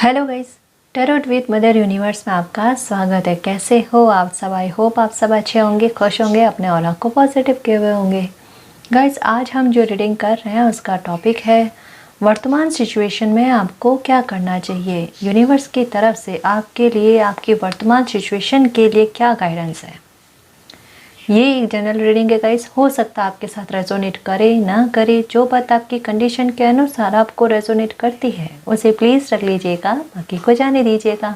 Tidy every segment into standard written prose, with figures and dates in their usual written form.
Hello guys, tarot with mother universe में आपका स्वागत है। कैसे हो आप सब? आई होप आप सब अच्छे होंगे, खुश होंगे, अपने औरों को पॉजिटिव किए हुए होंगे। गाइस, आज हम जो रीडिंग कर रहे हैं उसका टॉपिक है वर्तमान सिचुएशन में आपको क्या करना चाहिए। यूनिवर्स की तरफ से आपके लिए, आपकी वर्तमान सिचुएशन के लिए क्या गाइडेंस है। ये एक जनरल रीडिंग है गाइस, हो सकता है आपके साथ रेजोनेट करे ना करे। जो बात आपकी कंडीशन के अनुसार आपको रेजोनेट करती है उसे प्लीज़ रख लीजिएगा, बाकी को जाने दीजिएगा।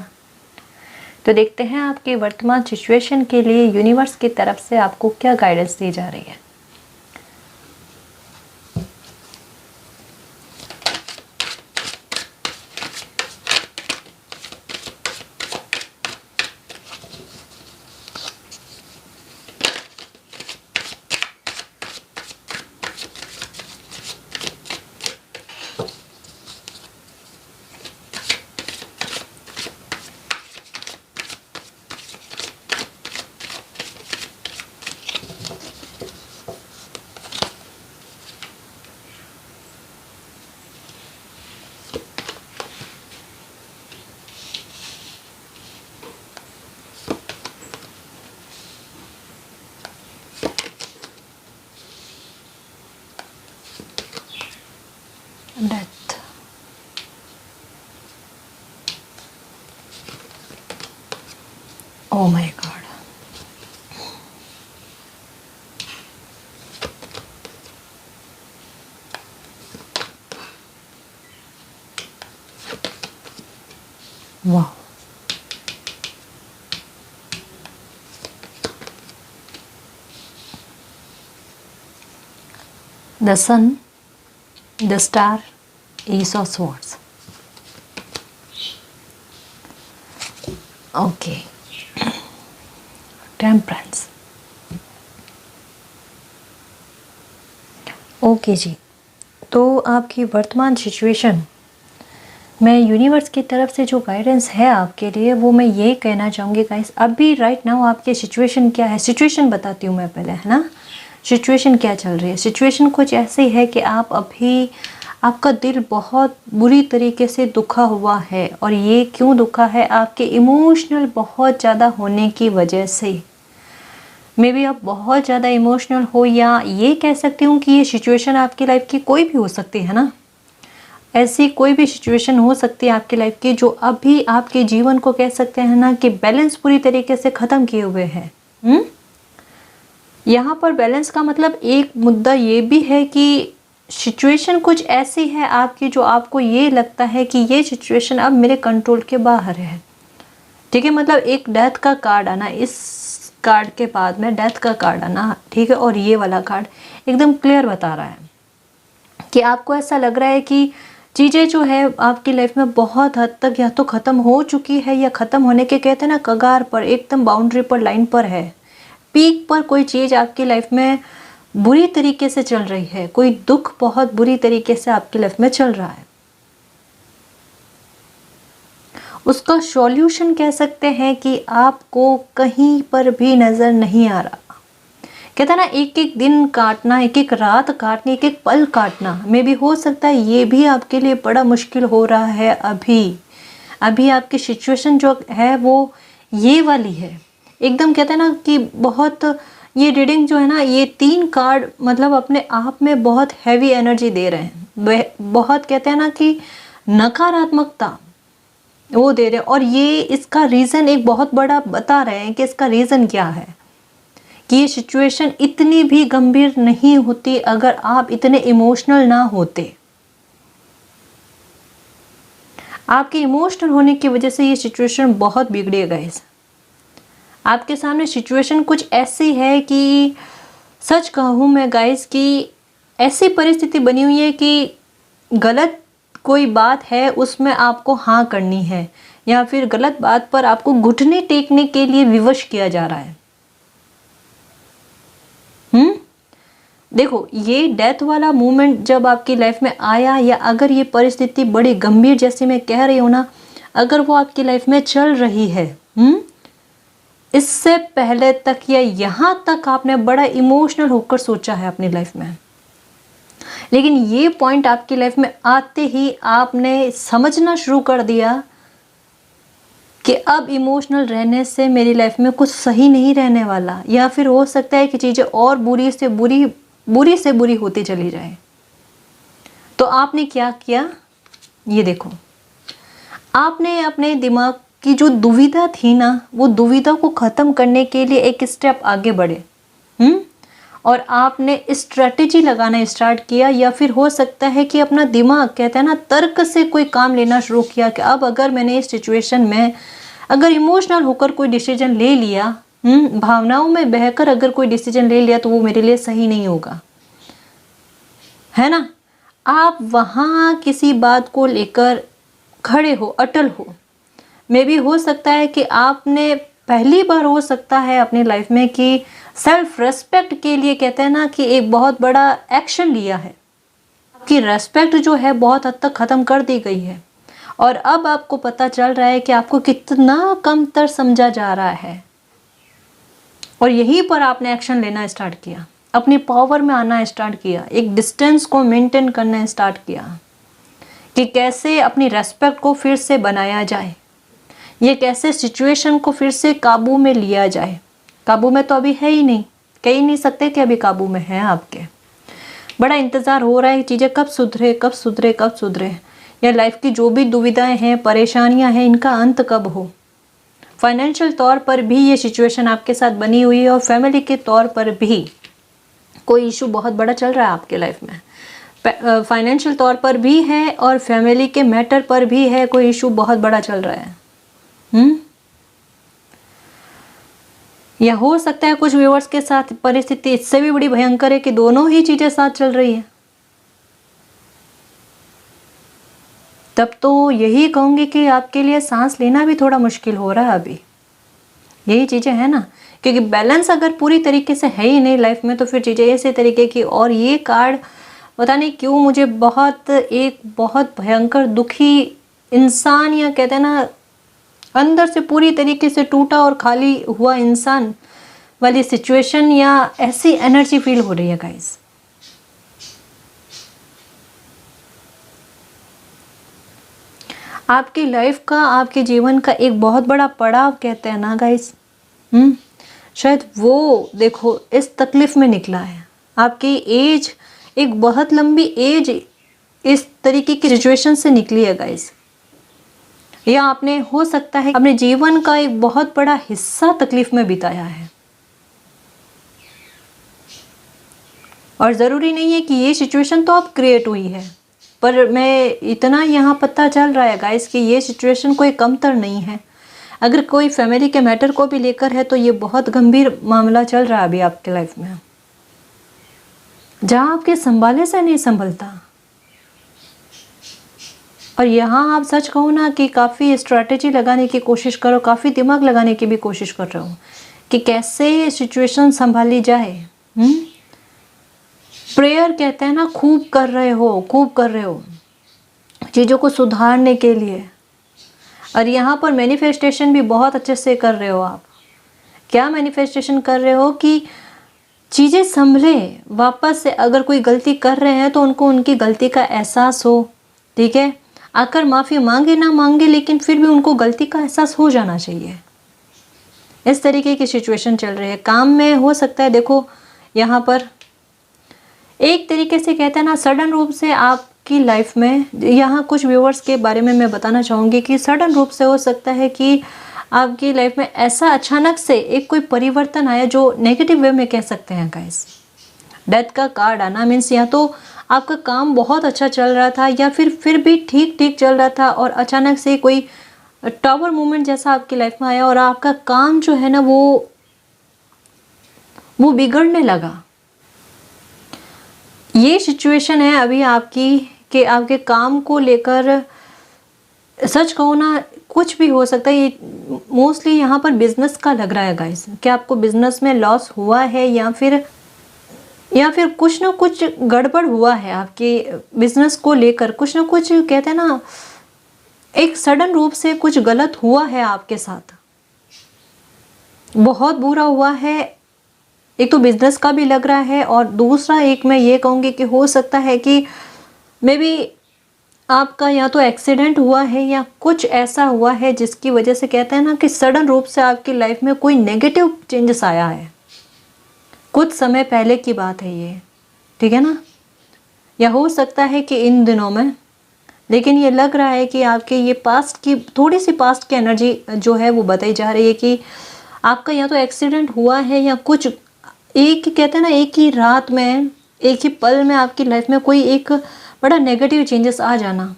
तो देखते हैं आपकी वर्तमान सिचुएशन के लिए यूनिवर्स की तरफ से आपको क्या गाइडेंस दी जा रही है। डेथ, ओ माय गॉड, वाह, the sun, the star, Ace of Swords. Okay, temperance. Okay जी, तो आपकी वर्तमान सिचुएशन में यूनिवर्स की तरफ से जो गाइडेंस है आपके लिए, वो मैं ये कहना चाहूँगी गाइस, अभी राइट नाउ आपकी सिचुएशन क्या है। सिचुएशन बताती हूँ मैं पहले, है ना। सिचुएशन क्या चल रही है। सिचुएशन कुछ ऐसी है कि आप अभी, आपका दिल बहुत बुरी तरीके से दुखा हुआ है। और ये क्यों दुखा है? आपके इमोशनल बहुत ज़्यादा होने की वजह से। मे बी आप बहुत ज़्यादा इमोशनल हो, या ये कह सकती हूँ कि ये सिचुएशन आपकी लाइफ की कोई भी हो सकती है ना। ऐसी कोई भी सिचुएशन हो सकती है आपकी लाइफ की जो अभी आपके जीवन को कह सकते हैं ना कि बैलेंस पूरी तरीके से ख़त्म किए हुए है। यहाँ पर बैलेंस का मतलब एक मुद्दा ये भी है कि सिचुएशन कुछ ऐसी है आपकी जो आपको ये लगता है कि ये सिचुएशन अब मेरे कंट्रोल के बाहर है। ठीक है, मतलब एक डेथ का कार्ड आना, इस कार्ड के बाद में डेथ का कार्ड आना, ठीक है। और ये वाला कार्ड एकदम क्लियर बता रहा है कि आपको ऐसा लग रहा है कि चीज़ें जो है आपकी लाइफ में बहुत हद तक या तो ख़त्म हो चुकी है, या ख़त्म होने के कहते हैं ना कगार पर, एकदम बाउंड्री पर, लाइन पर है, पीक पर कोई चीज़ आपकी लाइफ में बुरी तरीके से चल रही है। कोई दुख बहुत बुरी तरीके से आपकी लाइफ में चल रहा है। उसका सॉल्यूशन कह सकते हैं कि आपको कहीं पर भी नज़र नहीं आ रहा। कहता ना, एक एक दिन काटना, एक एक रात काटनी, एक एक पल काटना। मे भी हो सकता है ये भी आपके लिए बड़ा मुश्किल हो रहा है। अभी आपकी सिचुएशन जो है वो ये वाली है। एकदम कहते हैं ना कि बहुत, ये रीडिंग जो है ना, ये 3 कार्ड मतलब अपने आप में बहुत हैवी एनर्जी दे रहे हैं। बहुत कहते हैं ना कि नकारात्मकता वो दे रहे हैं। और ये इसका रीज़न एक बहुत बड़ा बता रहे हैं कि इसका रीज़न क्या है, कि ये सिचुएशन इतनी भी गंभीर नहीं होती अगर आप इतने इमोशनल ना होते। आपके इमोशनल होने की वजह से ये सिचुएशन बहुत बिगड़ी है गाइस। आपके सामने सिचुएशन कुछ ऐसी है कि सच कहूँ मैं गाइस कि ऐसी परिस्थिति बनी हुई है कि गलत कोई बात है उसमें आपको हाँ करनी है, या फिर गलत बात पर आपको घुटने टेकने के लिए विवश किया जा रहा है। देखो, ये डेथ वाला मोमेंट जब आपकी लाइफ में आया, या अगर ये परिस्थिति बड़ी गंभीर जैसे मैं कह रही हूँ ना, अगर वो आपकी लाइफ में चल रही है, इससे पहले तक या यहाँ तक आपने बड़ा इमोशनल होकर सोचा है अपनी लाइफ में, लेकिन ये पॉइंट आपकी लाइफ में आते ही आपने समझना शुरू कर दिया कि अब इमोशनल रहने से मेरी लाइफ में कुछ सही नहीं रहने वाला, या फिर हो सकता है कि चीज़ें और बुरी से बुरी होती चली जाए। तो आपने क्या किया, ये देखो, आपने अपने दिमाग की जो दुविधा थी ना, वो दुविधा को ख़त्म करने के लिए एक स्टेप आगे बढ़े। और आपने स्ट्रेटेजी लगाना स्टार्ट किया, या फिर हो सकता है कि अपना दिमाग, कहते हैं ना, तर्क से कोई काम लेना शुरू किया कि अब अगर मैंने इस सिचुएशन में अगर इमोशनल होकर कोई डिसीजन ले लिया, भावनाओं में बहकर अगर कोई डिसीजन ले लिया, तो वो मेरे लिए सही नहीं होगा, है ना। आप वहाँ किसी बात को लेकर खड़े हो, अटल हो। मे भी हो सकता है कि आपने पहली बार, हो सकता है अपनी लाइफ में, कि सेल्फ रेस्पेक्ट के लिए, कहते हैं ना, कि एक बहुत बड़ा एक्शन लिया है। आपकी रेस्पेक्ट जो है बहुत हद तक ख़त्म कर दी गई है, और अब आपको पता चल रहा है कि आपको कितना कमतर समझा जा रहा है। और यहीं पर आपने एक्शन लेना स्टार्ट किया, अपनी पावर में आना स्टार्ट किया, एक डिस्टेंस को मेंटेन करना स्टार्ट किया कि कैसे अपनी रेस्पेक्ट को फिर से बनाया जाए, ये कैसे सिचुएशन को फिर से काबू में लिया जाए। काबू में तो अभी है ही नहीं, कह ही नहीं सकते कि अभी काबू में है आपके। बड़ा इंतज़ार हो रहा है चीज़ें कब सुधरे, कब सुधरे, कब सुधरे, या लाइफ की जो भी दुविधाएं हैं, परेशानियां हैं, इनका अंत कब हो। फाइनेंशियल तौर पर भी ये सिचुएशन आपके साथ बनी हुई है, और फैमिली के तौर पर भी कोई इशू बहुत बड़ा चल रहा है आपके लाइफ में। फाइनेंशियल तौर पर भी है, और फैमिली के मैटर पर भी है, कोई इशू बहुत बड़ा चल रहा है। या हो सकता है कुछ व्यूअर्स के साथ परिस्थिति इससे भी बड़ी भयंकर है कि दोनों ही चीजें साथ चल रही है। तब तो यही कहूंगी कि आपके लिए सांस लेना भी थोड़ा मुश्किल हो रहा है अभी। यही चीजें हैं ना, क्योंकि बैलेंस अगर पूरी तरीके से है ही नहीं लाइफ में, तो फिर चीजें ऐसे तरीके की। और ये कार्ड पता नहीं क्यों मुझे बहुत भयंकर दुखी इंसान, या कहते हैं ना, अंदर से पूरी तरीके से टूटा और खाली हुआ इंसान वाली सिचुएशन, या ऐसी एनर्जी फील हो रही है गाइस। आपकी लाइफ का, आपके जीवन का एक बहुत बड़ा पड़ाव, कहते हैं ना गाइस, शायद वो देखो इस तकलीफ में निकला है। आपकी एज, एक बहुत लंबी एज इस तरीके की सिचुएशन से निकली है गाइस। या आपने, हो सकता है, अपने जीवन का एक बहुत बड़ा हिस्सा तकलीफ में बिताया है। और ज़रूरी नहीं है कि ये सिचुएशन तो अब क्रिएट हुई है, पर मैं इतना यहाँ पता चल रहा है गाइस कि ये सिचुएशन कोई कमतर नहीं है। अगर कोई फैमिली के मैटर को भी लेकर है, तो ये बहुत गंभीर मामला चल रहा है अभी आपके लाइफ में, जहाँ आपके संभाले से नहीं संभलता। और यहाँ आप सच कहो ना कि काफ़ी स्ट्रैटेजी लगाने की कोशिश करो, काफ़ी दिमाग लगाने की भी कोशिश कर रहे हो कि कैसे सिचुएशन संभाली जाए। प्रेयर, कहते हैं ना, खूब कर रहे हो चीज़ों को सुधारने के लिए। और यहाँ पर मैनिफेस्टेशन भी बहुत अच्छे से कर रहे हो आप। क्या मैनिफेस्टेशन कर रहे हो कि चीज़ें संभले वापस से। अगर कोई गलती कर रहे हैं तो उनको उनकी गलती का एहसास हो, ठीक है। आकर माफ़ी मांगे ना मांगे, लेकिन फिर भी उनको गलती का एहसास हो जाना चाहिए। इस तरीके की सिचुएशन चल रही है। काम में हो सकता है, देखो यहाँ पर एक तरीके से, कहते हैं ना, सडन रूप से आपकी लाइफ में, यहाँ कुछ व्यूअर्स के बारे में मैं बताना चाहूँगी कि सडन रूप से हो सकता है कि आपकी लाइफ में ऐसा अचानक से एक कोई परिवर्तन आया, जो नेगेटिव वे में कह सकते हैं गाइस। डेथ का कार्ड आना मीन्स, या तो आपका काम बहुत अच्छा चल रहा था, या फिर भी ठीक चल रहा था, और अचानक से कोई टावर मूवमेंट जैसा आपकी लाइफ में आया, और आपका काम जो है ना वो बिगड़ने लगा। ये सिचुएशन है अभी आपकी, कि आपके काम को लेकर, सच कहूँ ना, कुछ भी हो सकता है। ये मोस्टली यहाँ पर बिजनेस का लग रहा है गाइस, कि आपको बिजनेस में लॉस हुआ है, या फिर कुछ ना कुछ गड़बड़ हुआ है आपके बिजनेस को लेकर। कुछ ना कुछ, कहते हैं ना, एक सडन रूप से कुछ गलत हुआ है आपके साथ, बहुत बुरा हुआ है। एक तो बिजनेस का भी लग रहा है, और दूसरा एक मैं ये कहूँगी कि हो सकता है कि मे बी आपका या तो एक्सीडेंट हुआ है या कुछ ऐसा हुआ है जिसकी वजह से कहते हैं ना कि सडन रूप से आपकी लाइफ में कोई नेगेटिव चेंजेस आया है। कुछ समय पहले की बात है ये, ठीक है ना, या हो सकता है कि इन दिनों में, लेकिन ये लग रहा है कि आपके ये पास्ट की थोड़ी सी पास्ट की एनर्जी जो है वो बताई जा रही है कि आपका या तो एक्सीडेंट हुआ है या कुछ एक कहते हैं ना एक ही रात में, एक ही पल में आपकी लाइफ में कोई एक बड़ा नेगेटिव चेंजेस आ जाना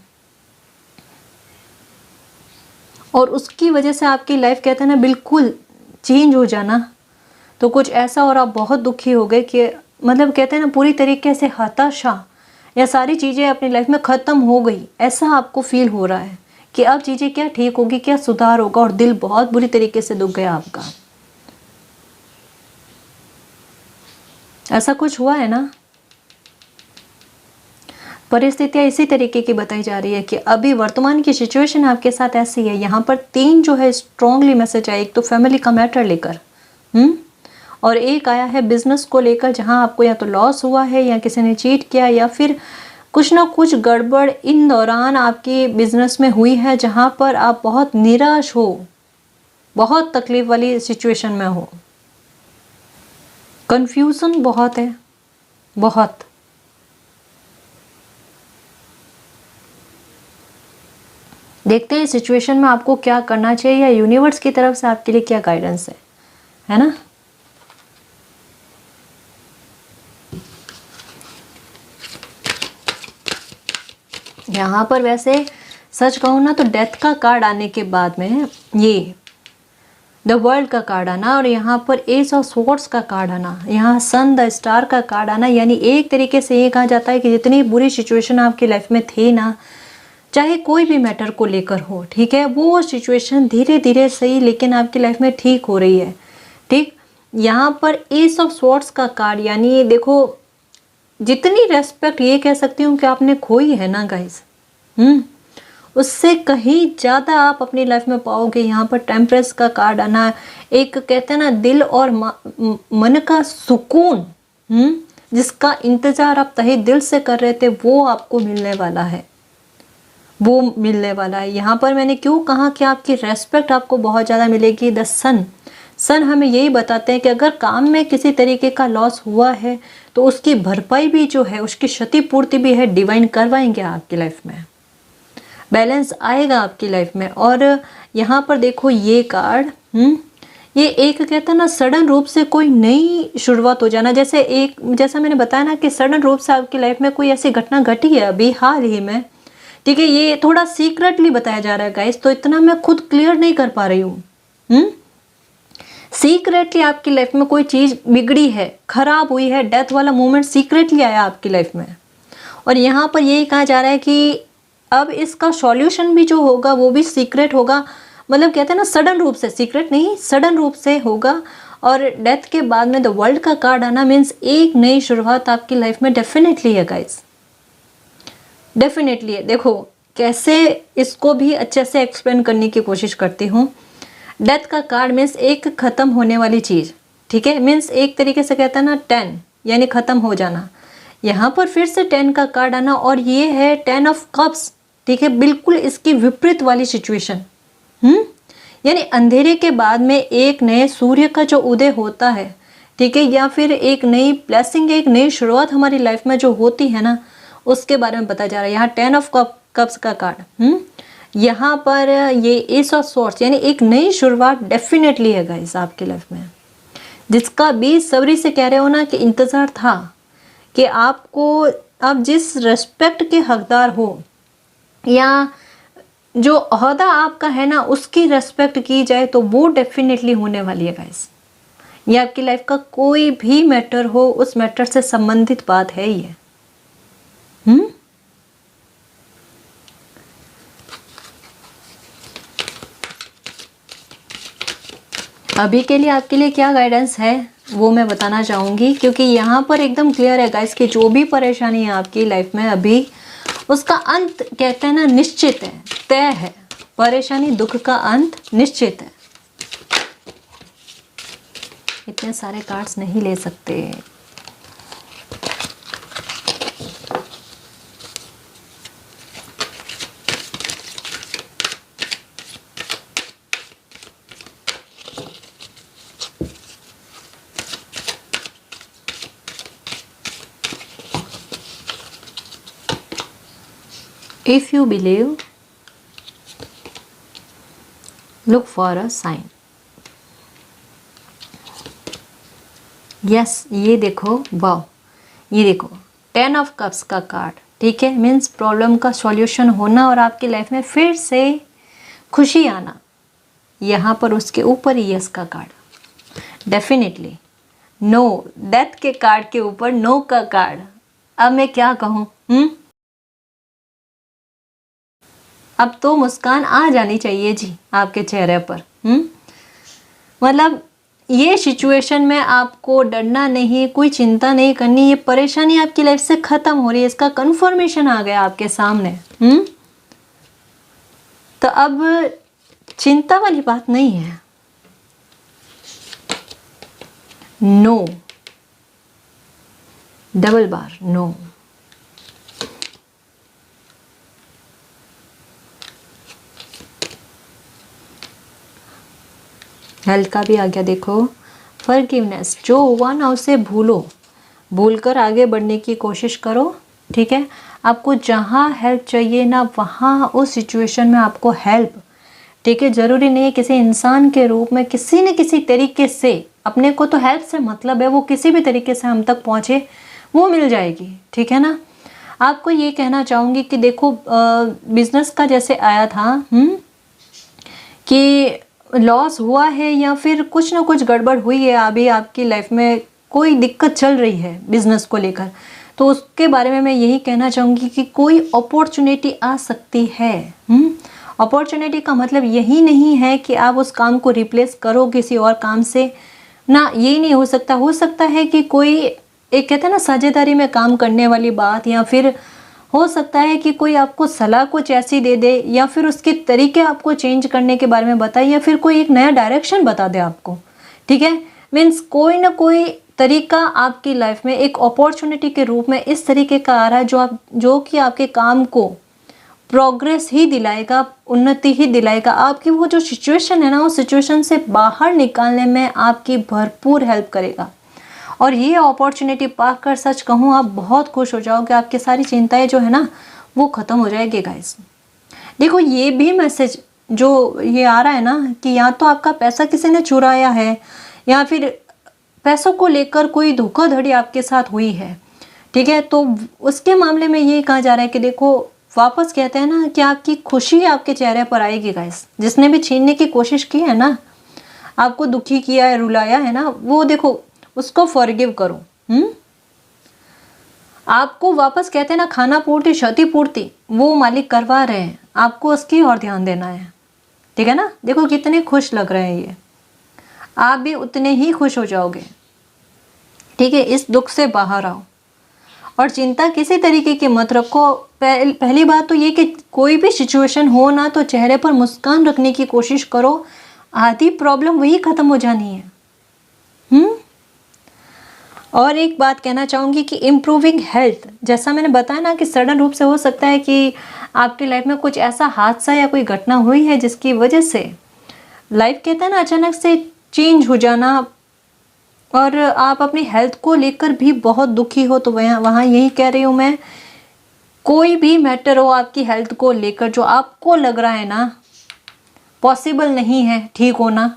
और उसकी वजह से आपकी लाइफ कहते हैं ना बिल्कुल चेंज हो जाना। तो कुछ ऐसा और आप बहुत दुखी हो गए कि मतलब कहते हैं ना पूरी तरीके से हताशा या सारी चीज़ें अपनी लाइफ में ख़त्म हो गई, ऐसा आपको फील हो रहा है कि अब चीज़ें क्या ठीक होगी, क्या सुधार होगा, और दिल बहुत बुरी तरीके से दुख गया आपका। ऐसा कुछ हुआ है ना। परिस्थितियां इसी तरीके की बताई जा रही है कि अभी वर्तमान की सिचुएशन आपके साथ ऐसी है। यहाँ पर 3 जो है स्ट्रॉन्गली मैसेज आए। एक तो फैमिली का मैटर लेकर, और एक आया है बिजनेस को लेकर, जहाँ आपको या तो लॉस हुआ है या किसी ने चीट किया या फिर कुछ ना कुछ गड़बड़ इन दौरान आपके बिजनेस में हुई है, जहाँ पर आप बहुत निराश हो, बहुत तकलीफ वाली सिचुएशन में हो, कंफ्यूजन बहुत है, बहुत। देखते हैं सिचुएशन में आपको क्या करना चाहिए या यूनिवर्स की तरफ से आपके लिए क्या गाइडेंस है ना। यहाँ पर वैसे सच कहूँ ना तो डेथ का कार्ड आने के बाद में ये द वर्ल्ड का कार्ड आना और यहाँ पर एस ऑफ स्वॉर्ड्स का कार्ड आना, यहाँ सन द स्टार का कार्ड आना, यानी एक तरीके से ये कहा जाता है कि जितनी बुरी सिचुएशन आपकी लाइफ में थी ना, चाहे कोई भी मैटर को लेकर हो, ठीक है, वो सिचुएशन धीरे धीरे सही लेकिन आपकी लाइफ में ठीक हो रही है। ठीक, यहाँ पर एस ऑफ स्वॉर्ड्स का कार्ड, यानी देखो जितनी रेस्पेक्ट ये कह सकती हूँ कि आपने खोई है ना गाइस, उससे कहीं ज़्यादा आप अपनी लाइफ में पाओगे। यहाँ पर टेम्परेंस का कार्ड आना, एक कहते हैं ना दिल और मन का सुकून, जिसका इंतज़ार आप तहे दिल से कर रहे थे, वो आपको मिलने वाला है, वो मिलने वाला है। यहाँ पर मैंने क्यों कहा कि आपकी रेस्पेक्ट आपको बहुत ज़्यादा मिलेगी। द सन हमें यही बताते हैं कि अगर काम में किसी तरीके का लॉस हुआ है तो उसकी भरपाई भी जो है, उसकी क्षतिपूर्ति भी है, डिवाइन करवाएंगे आपकी लाइफ में, बैलेंस आएगा आपकी लाइफ में। और यहाँ पर देखो ये कार्ड, ये एक कहता है ना सडन रूप से कोई नई शुरुआत हो जाना, जैसा मैंने बताया ना कि सडन रूप से आपकी लाइफ में कोई ऐसी घटना घटी है अभी हाल ही में, ठीक है। ये थोड़ा सीक्रेटली बताया जा रहा है गाइस, तो इतना मैं खुद क्लियर नहीं कर पा रही हूँ। सीक्रेटली आपकी लाइफ में कोई चीज़ बिगड़ी है, खराब हुई है, डेथ वाला मोमेंट सीक्रेटली आया आपकी लाइफ में। और यहाँ पर यही कहा जा रहा है कि अब इसका सॉल्यूशन भी जो होगा वो भी सीक्रेट होगा, मतलब कहते हैं ना सडन रूप से, सीक्रेट नहीं सडन रूप से होगा। और डेथ के बाद में द वर्ल्ड का कार्ड आना मीन्स एक नई शुरुआत आपकी लाइफ में डेफिनेटली है गाइस, डेफिनेटली है। देखो कैसे इसको भी अच्छे से एक्सप्लेन करने की कोशिश करती हूँ। डेथ का कार्ड मीन्स एक ख़त्म होने वाली चीज़, ठीक है, मीन्स एक तरीके से कहता है ना 10 यानी ख़त्म हो जाना। यहाँ पर फिर से 10 का कार्ड आना और ये है 10 ऑफ कप्स, ठीक है, बिल्कुल इसकी विपरीत वाली सिचुएशन। यानी अंधेरे के बाद में एक नए सूर्य का जो उदय होता है, ठीक है, या फिर एक नई ब्लेसिंग, एक नई शुरुआत हमारी लाइफ में जो होती है ना, उसके बारे में बताया जा रहा है। यहाँ 10 ऑफ कप्स का कार्ड, यहाँ पर ये एस ऑफ स्वॉर्ड्स, यानी एक नई शुरुआत डेफिनेटली है गाइस आपकी लाइफ में, जिसका बेसब्री से कह रहे हो ना कि इंतज़ार था कि आपको आप जिस रेस्पेक्ट के हकदार हो या जो ओहदा आपका है ना उसकी रेस्पेक्ट की जाए, तो वो डेफिनेटली होने वाली है गाइस। ये आपकी लाइफ का कोई भी मैटर हो, उस मैटर से संबंधित बात है ये। अभी के लिए आपके लिए क्या गाइडेंस है वो मैं बताना चाहूँगी, क्योंकि यहाँ पर एकदम क्लियर है गाइस कि जो भी परेशानी है आपकी लाइफ में अभी, उसका अंत कहते हैं ना निश्चित है, तय है। परेशानी दुख का अंत निश्चित है। इतने सारे कार्ड्स नहीं ले सकते। If you believe, look for a sign. Yes, ये देखो, वाह, ये देखो 10 ऑफ कप्स का कार्ड, ठीक है, मीन्स प्रॉब्लम का सॉल्यूशन होना और आपकी लाइफ में फिर से खुशी आना। यहाँ पर उसके ऊपर यस का कार्ड, डेफिनेटली। नो, डेथ के कार्ड के ऊपर नो का कार्ड। अब मैं क्या कहूँ, अब तो मुस्कान आ जानी चाहिए जी आपके चेहरे पर। मतलब ये सिचुएशन में आपको डरना नहीं, कोई चिंता नहीं करनी, ये परेशानी आपकी लाइफ से खत्म हो रही है, इसका कंफर्मेशन आ गया आपके सामने। तो अब चिंता वाली बात नहीं है। नो, डबल बार नो। हेल्थ का भी आ गया, देखो फॉरगिवनेस, जो हुआ ना उसे भूलो, भूलकर आगे बढ़ने की कोशिश करो, ठीक है। आपको जहाँ हेल्प चाहिए ना वहाँ उस सिचुएशन में आपको हेल्प, ठीक है, ज़रूरी नहीं है किसी इंसान के रूप में, किसी न किसी तरीके से, अपने को तो हेल्प से मतलब है, वो किसी भी तरीके से हम तक पहुँचे वो मिल जाएगी, ठीक है ना। आपको ये कहना चाहूँगी कि देखो बिजनेस का जैसे आया था कि लॉस हुआ है या फिर कुछ ना कुछ गड़बड़ हुई है, अभी आपकी लाइफ में कोई दिक्कत चल रही है बिजनेस को लेकर, तो उसके बारे में मैं यही कहना चाहूँगी कि कोई अपॉर्चुनिटी आ सकती है। अपॉर्चुनिटी का मतलब यही नहीं है कि आप उस काम को रिप्लेस करो किसी और काम से ना, ये नहीं हो सकता। हो सकता है कि कोई एक कहते हैं ना साझेदारी में काम करने वाली बात, या फिर हो सकता है कि कोई आपको सलाह कुछ ऐसी दे दे, या फिर उसके तरीके आपको चेंज करने के बारे में बताए, या फिर कोई एक नया डायरेक्शन बता दे आपको, ठीक है। मीन्स कोई ना कोई तरीका आपकी लाइफ में एक अपॉर्चुनिटी के रूप में इस तरीके का आ रहा है जो कि आपके काम को प्रोग्रेस ही दिलाएगा, उन्नति ही दिलाएगा। आपकी वो जो सिचुएशन है ना, उस सिचुएशन से बाहर निकालने में आपकी भरपूर हेल्प करेगा। और ये अपॉर्चुनिटी पाकर सच कहूँ आप बहुत खुश हो जाओगे, आपकी सारी चिंताएं जो है ना वो ख़त्म हो जाएगी गाइस। देखो ये भी मैसेज जो ये आ रहा है ना कि या तो आपका पैसा किसी ने चुराया है, या फिर पैसों को लेकर कोई धोखाधड़ी आपके साथ हुई है, ठीक है। तो उसके मामले में ये कहा जा रहा है कि देखो वापस कहते हैं ना कि आपकी खुशी आपके चेहरे पर आएगी गाइस। जिसने भी छीनने की कोशिश की है ना, आपको दुखी किया है, रुलाया है ना, वो देखो उसको फॉरगिव करो। आपको वापस कहते हैं ना खाना पूर्ति क्षति पूर्ति वो मालिक करवा रहे हैं, आपको उसकी और ध्यान देना है, ठीक है ना। देखो कितने खुश लग रहे हैं ये, आप भी उतने ही खुश हो जाओगे, ठीक है। इस दुख से बाहर आओ और चिंता किसी तरीके की मत रखो। पहली बात तो ये कि कोई भी सिचुएशन हो ना तो चेहरे पर मुस्कान रखने की कोशिश करो, आधी प्रॉब्लम वही खत्म हो जानी है। और एक बात कहना चाहूँगी कि इम्प्रूविंग हेल्थ, जैसा मैंने बताया ना कि सडन रूप से हो सकता है कि आपकी लाइफ में कुछ ऐसा हादसा या कोई घटना हुई है जिसकी वजह से लाइफ कहते हैं ना अचानक से चेंज हो जाना, और आप अपनी हेल्थ को लेकर भी बहुत दुखी हो। तो वहाँ यही कह रही हूँ मैं, कोई भी मैटर हो आपकी हेल्थ को लेकर जो आपको लग रहा है ना पॉसिबल नहीं है ठीक होना,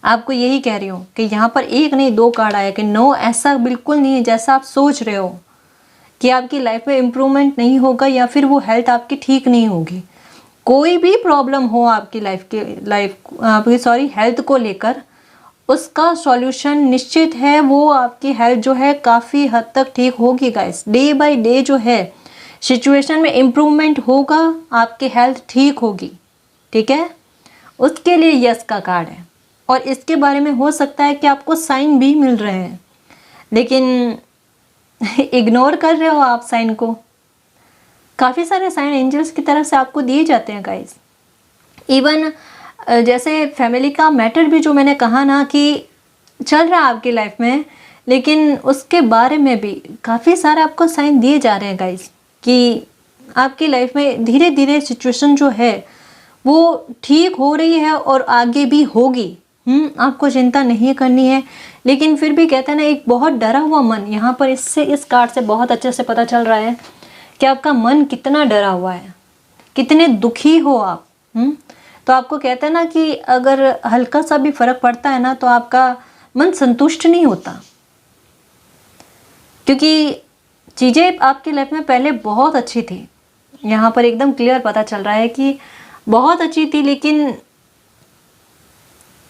आपको यही कह रही हूँ कि यहाँ पर एक नहीं दो कार्ड आया कि नो, ऐसा बिल्कुल नहीं है जैसा आप सोच रहे हो कि आपकी लाइफ में इम्प्रूवमेंट नहीं होगा या फिर वो हेल्थ आपकी ठीक नहीं होगी। कोई भी प्रॉब्लम हो आपकी आपकी हेल्थ को लेकर, उसका सॉल्यूशन निश्चित है, वो आपकी हेल्थ जो है काफ़ी हद तक ठीक होगी गाइस। डे बाय डे जो है सिचुएशन में इम्प्रूवमेंट होगा, आपकी हेल्थ ठीक होगी, ठीक है। उसके लिए यस का कार्ड है, और इसके बारे में हो सकता है कि आपको साइन भी मिल रहे हैं, लेकिन इग्नोर कर रहे हो आप साइन को। काफ़ी सारे साइन एंजल्स की तरफ से आपको दिए जाते हैं गाइस। इवन जैसे फैमिली का मैटर भी जो मैंने कहा ना कि चल रहा है आपकी लाइफ में, लेकिन उसके बारे में भी काफ़ी सारे आपको साइन दिए जा रहे हैं गाइस कि आपकी लाइफ में धीरे धीरे सिचुएशन जो है वो ठीक हो रही है और आगे भी होगी। आपको चिंता नहीं करनी है। लेकिन फिर भी कहते हैं ना एक बहुत डरा हुआ मन, यहाँ पर इस कार्ड से बहुत अच्छे से पता चल रहा है कि आपका मन कितना डरा हुआ है, कितने दुखी हो आप। तो आपको कहते हैं ना कि अगर हल्का सा भी फर्क पड़ता है ना तो आपका मन संतुष्ट नहीं होता, क्योंकि चीज़ें आपकी लाइफ में पहले बहुत अच्छी थी। यहाँ पर एकदम क्लियर पता चल रहा है कि बहुत अच्छी थी, लेकिन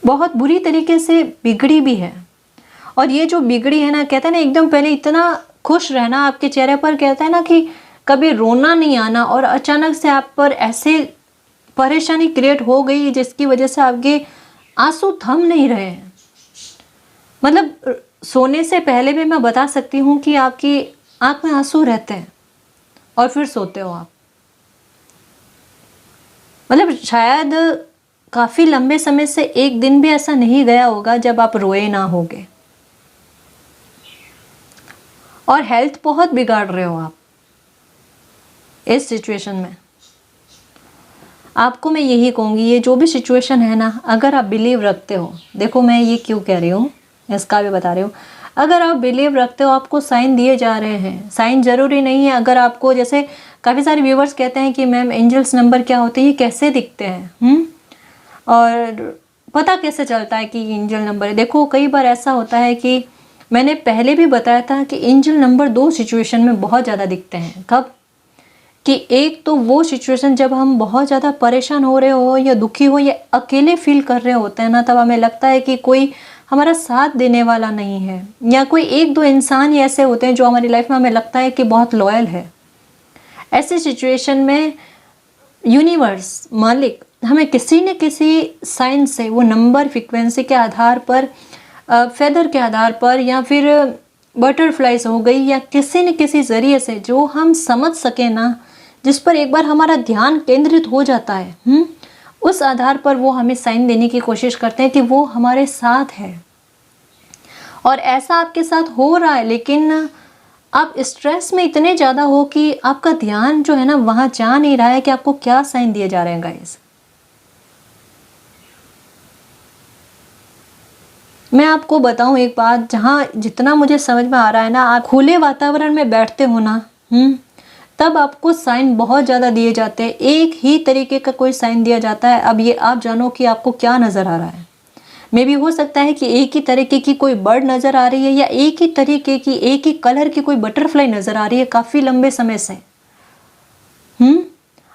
बहुत बुरी तरीके से बिगड़ी भी है। और ये जो बिगड़ी है ना, कहते हैं ना एकदम पहले इतना खुश रहना आपके चेहरे पर, कहते हैं ना कि कभी रोना नहीं आना, और अचानक से आप पर ऐसे परेशानी क्रिएट हो गई जिसकी वजह से आपके आंसू थम नहीं रहे हैं। मतलब सोने से पहले भी मैं बता सकती हूँ कि आपकी आंख में आंसू रहते हैं और फिर सोते हो आप। मतलब शायद काफ़ी लंबे समय से एक दिन भी ऐसा नहीं गया होगा जब आप रोए ना होगे। और हेल्थ बहुत बिगाड़ रहे हो आप इस सिचुएशन में। आपको मैं यही कहूँगी, ये जो भी सिचुएशन है ना, अगर आप बिलीव रखते हो, देखो मैं ये क्यों कह रही हूँ, इसका भी बता रही हूँ, अगर आप बिलीव रखते हो, आपको साइन दिए जा रहे हैं। साइन ज़रूरी नहीं है, अगर आपको, जैसे काफ़ी सारे व्यूवर्स कहते हैं कि मैम एंजल्स नंबर क्या होते हैं, ये कैसे दिखते हैं, और पता कैसे चलता है कि एंजल नंबर है। देखो कई बार ऐसा होता है कि मैंने पहले भी बताया था कि एंजल नंबर 2 सिचुएशन में बहुत ज़्यादा दिखते हैं। कब? कि एक तो वो सिचुएशन जब हम बहुत ज़्यादा परेशान हो रहे हो या दुखी हो या अकेले फील कर रहे होते हैं ना, तब हमें लगता है कि कोई हमारा साथ देने वाला नहीं है, या कोई एक दो इंसान ही ऐसे होते हैं जो हमारी लाइफ में हमें लगता है कि बहुत लॉयल है। ऐसी सिचुएशन में यूनिवर्स, मालिक, हमें किसी न किसी साइन से, वो नंबर फ्रीक्वेंसी के आधार पर, फेदर के आधार पर, या फिर बटरफ्लाइज हो गई, या किसी न किसी ज़रिए से जो हम समझ सके ना, जिस पर एक बार हमारा ध्यान केंद्रित हो जाता है, उस आधार पर वो हमें साइन देने की कोशिश करते हैं कि वो हमारे साथ है। और ऐसा आपके साथ हो रहा है, लेकिन आप स्ट्रेस में इतने ज़्यादा हो कि आपका ध्यान जो है ना वहाँ जा नहीं रहा है कि आपको क्या साइन दिए जा रहे हैं गाइस। मैं आपको बताऊं एक बात, जहाँ जितना मुझे समझ में आ रहा है ना, आप खुले वातावरण में बैठते हो ना, तब आपको साइन बहुत ज़्यादा दिए जाते हैं। एक ही तरीके का कोई साइन दिया जाता है। अब ये आप जानो कि आपको क्या नज़र आ रहा है। मे भी हो सकता है कि एक ही तरीके की कोई बर्ड नज़र आ रही है, या एक ही तरीके की, एक ही कलर की कोई बटरफ्लाई नज़र आ रही है काफ़ी लंबे समय से,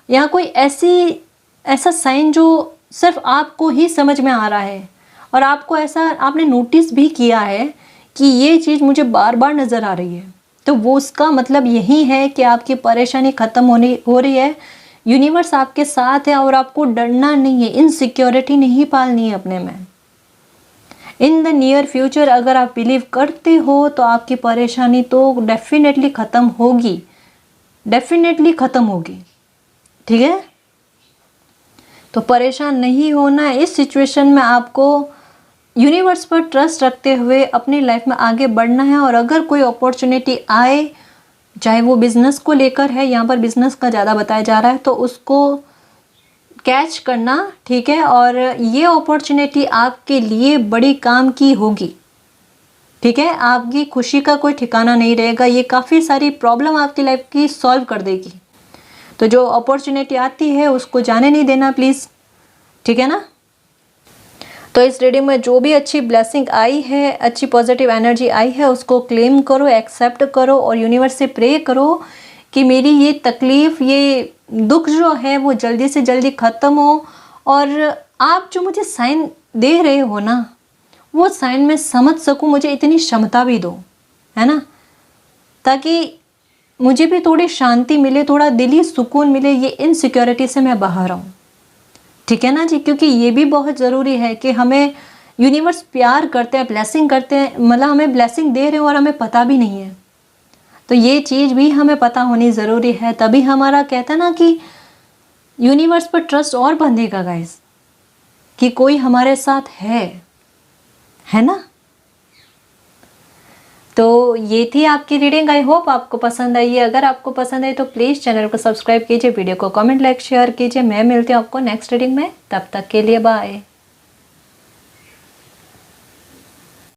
या कोई ऐसा साइन जो सिर्फ आपको ही समझ में आ रहा है, और आपको ऐसा, आपने नोटिस भी किया है कि ये चीज़ मुझे बार बार नज़र आ रही है। तो वो उसका मतलब यही है कि आपकी परेशानी ख़त्म हो रही है। यूनिवर्स आपके साथ है और आपको डरना नहीं है, इनसिक्योरिटी नहीं पालनी है अपने में। इन द नियर फ्यूचर अगर आप बिलीव करते हो तो आपकी परेशानी तो डेफिनेटली ख़त्म होगी, डेफिनेटली ख़त्म होगी। ठीक है, तो परेशान नहीं होना है। इस सिचुएशन में आपको यूनिवर्स पर ट्रस्ट रखते हुए अपनी लाइफ में आगे बढ़ना है। और अगर कोई अपॉर्चुनिटी आए, चाहे वो बिज़नेस को लेकर है, यहाँ पर बिज़नेस का ज़्यादा बताया जा रहा है, तो उसको कैच करना, ठीक है। और ये अपॉर्चुनिटी आपके लिए बड़ी काम की होगी, ठीक है। आपकी खुशी का कोई ठिकाना नहीं रहेगा। ये काफ़ी सारी प्रॉब्लम आपकी लाइफ की सॉल्व कर देगी। तो जो अपॉर्चुनिटी आती है उसको जाने नहीं देना प्लीज़, ठीक है ना। तो इस रीडिंग में जो भी अच्छी ब्लेसिंग आई है, अच्छी पॉजिटिव एनर्जी आई है, उसको क्लेम करो, एक्सेप्ट करो और यूनिवर्स से प्रे करो कि मेरी ये तकलीफ़, ये दुख जो है वो जल्दी से जल्दी ख़त्म हो। और आप जो मुझे साइन दे रहे हो ना, वो साइन में समझ सकूं, मुझे इतनी क्षमता भी दो, है ना, ताकि मुझे भी थोड़ी शांति मिले, थोड़ा दिली सुकून मिले, ये इनसिक्योरिटी से मैं बाहर आऊँ, ठीक है ना जी। क्योंकि ये भी बहुत ज़रूरी है कि हमें यूनिवर्स प्यार करते हैं, ब्लेसिंग करते हैं, मतलब हमें ब्लेसिंग दे रहे हो और हमें पता भी नहीं है। तो ये चीज़ भी हमें पता होनी ज़रूरी है, तभी हमारा, कहता है ना कि यूनिवर्स पर ट्रस्ट और बंधेगा गाइस, कि कोई हमारे साथ है ना। तो ये थी आपकी रीडिंग। आई होप आपको पसंद आई है। अगर आपको पसंद आई तो प्लीज़ चैनल को सब्सक्राइब कीजिए, वीडियो को कमेंट, लाइक, शेयर कीजिए। मैं मिलती हूँ आपको नेक्स्ट रीडिंग में, तब तक के लिए बाय।